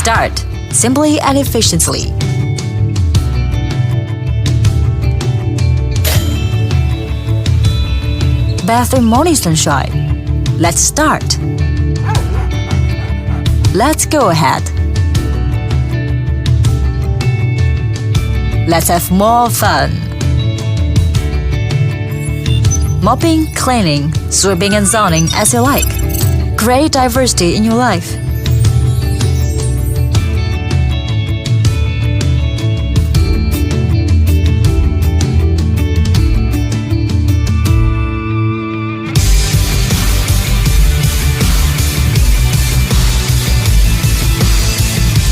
Start simply and efficiently. Bathroom morning sunshine. Let's start. Let's go ahead. Let's have more fun. Mopping, cleaning, sweeping and zoning as you like. Great diversity in your life.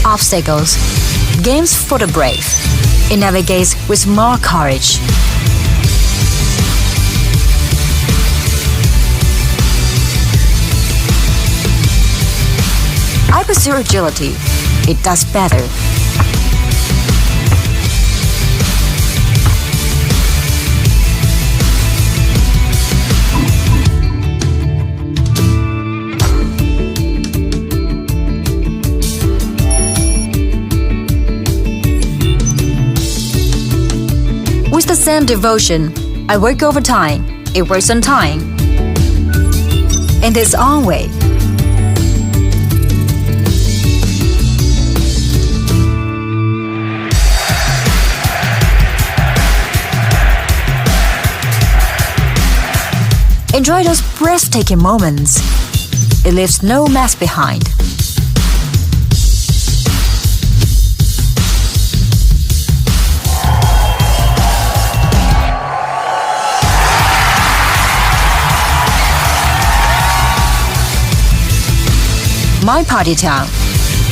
Obstacles. Games for the brave. It navigates with more courage. I pursue agility. It does better. With the same devotion, I work overtime. It works on time. In its own way. Enjoy those breathtaking moments. It leaves no mess behind. My party town.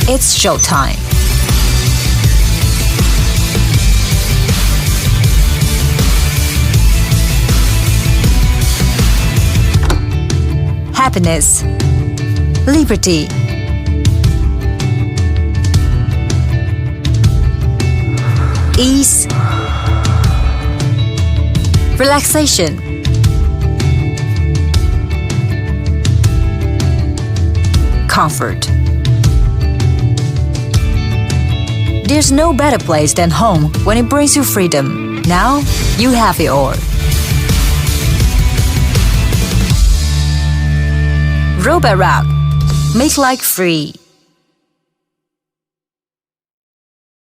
It's showtime. Happiness, liberty, ease, relaxation, comfort. There's no better place than home when it brings you freedom. Now you have it all. Robot Vacuum. Make life free.